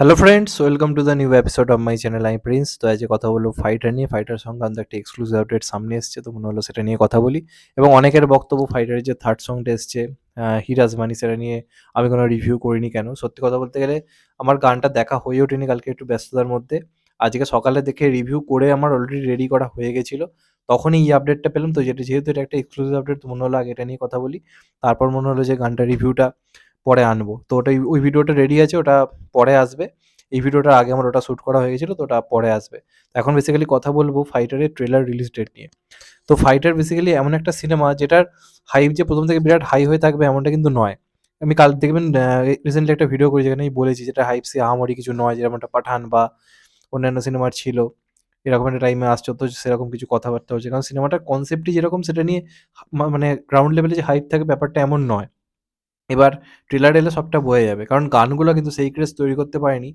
Hello friends, welcome to the new episode of my channel I Prince. তো আজকে কথা বলবো ফাইটার নিয়ে। ফাইটার সংক্রান্ত একটা এক্সক্লুসিভ আপডেট সামনে এসছে, তো মনে হলো সেটা নিয়ে কথা বলি। এবং অনেকের বক্তব্য ফাইটারের যে থার্ড সংটা এসছে হিরাজ মানি, সেটা নিয়ে আমি কোনো রিভিউ করিনি কেন। সত্যি কথা বলতে গেলে আমার গানটা দেখা হয়ে ওঠেনি, কালকে একটু ব্যস্ততার মধ্যে। আজকে সকালে দেখে রিভিউ করে আমার অলরেডি রেডি করা হয়ে গেছিলো, তখনই এই আপডেটটা পেলাম। তো যেহেতু এটা একটা এক্সক্লুসিভ আপডেট, তো মনে হলো আগে এটা নিয়ে কথা বলি। তারপর মনে হলো যে গানটা রিভিউটা পরে আনবো। তো ওই ভিডিওটা রেডি আছে, ওটা পরে আসবে। এই ভিডিওটার আগে আমার ওটা শ্যুট করা হয়ে গেছিলো, তো ওটা পরে আসবে। এখন বেসিক্যালি কথা বলবো ফাইটারের ট্রেলার রিলিজ ডেট নিয়ে। তো ফাইটার বেসিক্যালি এমন একটা সিনেমা যেটার হাইপ যে প্রথম থেকে বিরাট হাই হয়ে থাকবে এমনটা কিন্তু নয়। আমি কাল দেখবেন রিসেন্টলি একটা ভিডিও করি যেখানে আমি বলেছি যেটা হাইপ সে আহামরি কিছু নয়, যেরকম একটা পাঠান বা অন্যান্য সিনেমার ছিল। এরকম একটা টাইমে আসছে, তো সেরকম কিছু কথাবার্তা হচ্ছে, কারণ সিনেমাটার কনসেপ্টই যেরকম সেটা নিয়ে মানে গ্রাউন্ড লেভেলে যে হাইপ থাকে ব্যাপারটা এমন নয়। এবার ট্রেলার এলে সবটা বোঝা যাবে, কারণ গানগুলো কিন্তু সেই ক্রেজ তৈরি করতে পারেনি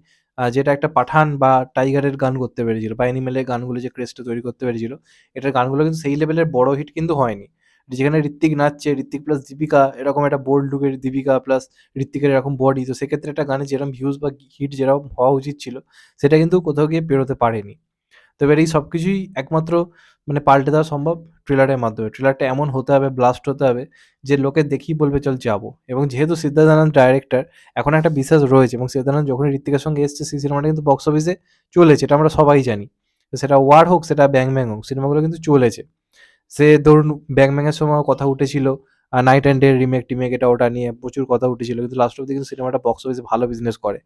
যেটা একটা পাঠান বা টাইগারের গান করতে পেরেছিল, বা অ্যানিমেলের গানগুলো যে ক্রেজটা তৈরি করতে পেরেছিল। এটার গানগুলো কিন্তু সেই লেভেলের বড় হিট কিন্তু হয়নি। যেখানে ঋত্বিক নাচছে, ঋত্বিক প্লাস দীপিকা, এরকম একটা বোল্ড লুকের দীপিকা প্লাস ঋত্বিকের এরকম বডি, তো সেক্ষেত্রে একটা গানে যেরকম ভিউজ বা হিট যেরকম হওয়া উচিত ছিল, সেটা কিন্তু কোথাও গিয়ে পেরোতে পারেনি। তো এবার এই সবকিছুই একমাত্র মানে পাল্টে দেওয়া সম্ভব ট্রেলারের মাধ্যমে। ট্রেলারটা এমন হতে হবে, ব্লাস্ট হতে হবে, যে লোকে দেখেই বলবে চল যাবো। এবং যেহেতু সিদ্ধার্থ আনন্দ ডাইরেক্টর, এখন একটা বিশ্বাস রয়েছে, এবং সিদ্ধার্থ আনন্দ যখনই ঋত্বিকের সঙ্গে এসছে সেই সিনেমাটা কিন্তু বক্স অফিসে চলেছে, এটা আমরা সবাই জানি। তো সেটা ওয়ার হোক, সেটা ব্যাং ব্যাং হোক, সিনেমাগুলো কিন্তু চলেছে। সে ধরুন ব্যাং ব্যাং এর সময়ও কথা উঠেছিল, নাইট অ্যান্ড ডে রিমেক টিমেক এটা ওটা নিয়ে প্রচুর কথা উঠেছিল, কিন্তু লাস্ট অব্দি কিন্তু সিনেমাটা বক্স অফিসে ভালো বিজনেস করে।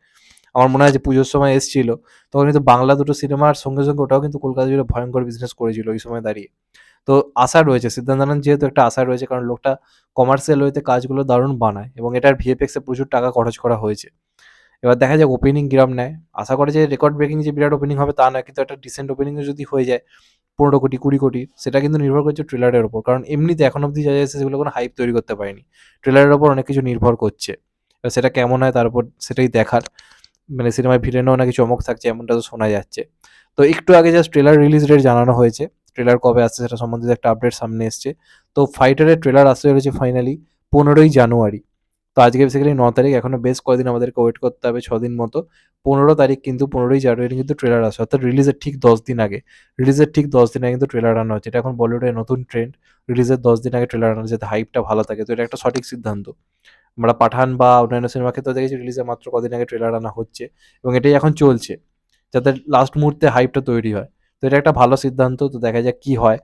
আমার মনে হয় যে পুজোর সময় এসেছিল, তখন কিন্তু বাংলা দুটো সিনেমার সঙ্গে সঙ্গে ওটাও কিন্তু কলকাতা জুড়ে ভয়ঙ্কর বিজনেস করেছিল ওই সময় দাঁড়িয়ে। তো আশা রয়েছে সিদ্ধান্ত আনন্দ, যেহেতু একটা আশা রয়েছে, কারণ লোকটা কমার্শিয়াল ওয়েতে কাজগুলো দারুণ বানায়, এবং এটার ভিএফএক্স এ প্রচুর টাকা খরচ করা হয়েছে। এবার দেখা যাক ওপেনিং কিরম নেয়। আশা করে যে রেকর্ড ব্রেকিং যে বিরাট ওপেনিং হবে তা না, কিন্তু একটা ডিসেন্ট ওপেনিংও যদি হয়ে যায় 15 কোটি 20 কোটি, সেটা কিন্তু নির্ভর করছে ট্রেলারের ওপর, কারণ এমনিতে এখন অব্দি যা যাচ্ছে সেগুলো কোনো হাইপ তৈরি করতে পারেনি। ট্রেলারের ওপর অনেক কিছু নির্ভর করছে। এবার সেটা কেমন হয় তার উপর সেটাই দেখার। মানে সিনেমায় ভিলেনও নাকি চমক থাকছে এমনটা তো শোনা যাচ্ছে। তো একটু আগে জাস্ট ট্রেলার রিলিজ ডেট জানানো হয়েছে। ট্রেলার কবে আসছে সেটা সম্বন্ধিত একটা আপডেট সামনে এসছে। তো ফাইটারের ট্রেলার আসতে চলেছে ফাইনালি 15ই জানুয়ারি। তো আজকে বেসিক্যালি 9 তারিখ, এখনো বেশ কয়েকদিন আমাদেরকে ওয়েট করতে হবে, 6 দিন মতো। 15 তারিখ কিন্তু 15ই জানুয়ারি কিন্তু ট্রেলার আসে, অর্থাৎ রিলিজের ঠিক 10 দিন আগে। রিলিজের ঠিক 10 দিন আগে কিন্তু ট্রেলার আনা হচ্ছে। এটা এখন বলিউডের নতুন ট্রেন্ড। রিলিজের 10 দিন আগে ট্রেলার আনা, যাতে হাইপটা ভালো থাকে। তো এটা একটা সঠিক সিদ্ধান্ত। আমরা পাঠান বা অন্যান্য সিনেমার ক্ষেত্রেও দেখেছি রিলিজের মাত্র কদিন আগে ট্রেলার আনা হচ্ছে, এবং এটাই এখন চলছে, যাতে লাস্ট মুহূর্তে হাইপটা তৈরি হয়। তো এটা একটা ভালো সিদ্ধান্ত। তো দেখা যাক কি হয়,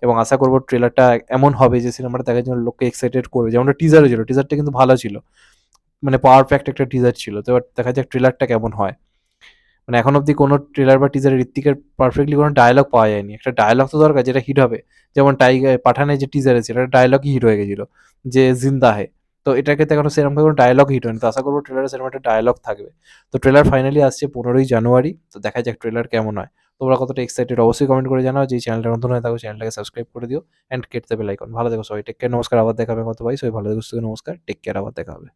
এবং আশা করব ট্রেলারটা এমন হবে যে সিনেমাটা দেখার জন্য লোককে এক্সাইটেড করবে। যেমনটা টিজারও ছিল, টিজারটা কিন্তু ভালো ছিল, মানে পাওয়ার প্যাকড একটা টিজার ছিল। তো এবার দেখা যাক ট্রেলারটা কেমন হয়। মানে এখন অব্দি কোনো ট্রেলার বা টিজারে ঋত্বিকের পারফেক্টলি কোনো ডায়ালগ পাওয়া যায়নি। একটা ডায়ালগ তো দরকার যেটা হিট হবে। যেমন টাইগার পাঠানের যে টিজার আছে, এটা ডায়ালগই হিট হয়ে গেছিল, যে জিন্দা হে। তো এটার ক্ষেত্রে এখনো সেরকম কোনো ডায়ালগ হিট হয়নি। তো আশা করবো ট্রেলারে সেরকম একটা ডায়ালগ থাকবে। তো ট্রেলার ফাইনালি আসছে 15ই জানুয়ারি। তো দেখা যাক ট্রেলার কেমন হয়। তোমরা কতটা এক্সাইটেড অবশ্যই কমেন্ট করে জানাও। যে এই চ্যানেলটা নতুন হয়ে থাকো, চ্যানেলটাকে সাবস্ক্রাইব করে দিও, অ্যান্ড কেটে বেল আইকন। ভালো থেকো সবাই, টেক কেয়ার, নমস্কার, আবার দেখা হবে কত ভাই। সবাই ভালো থেকো, সুস্থ থেকো, নমস্কার, টেক কেয়ার, আবার দেখা হবে।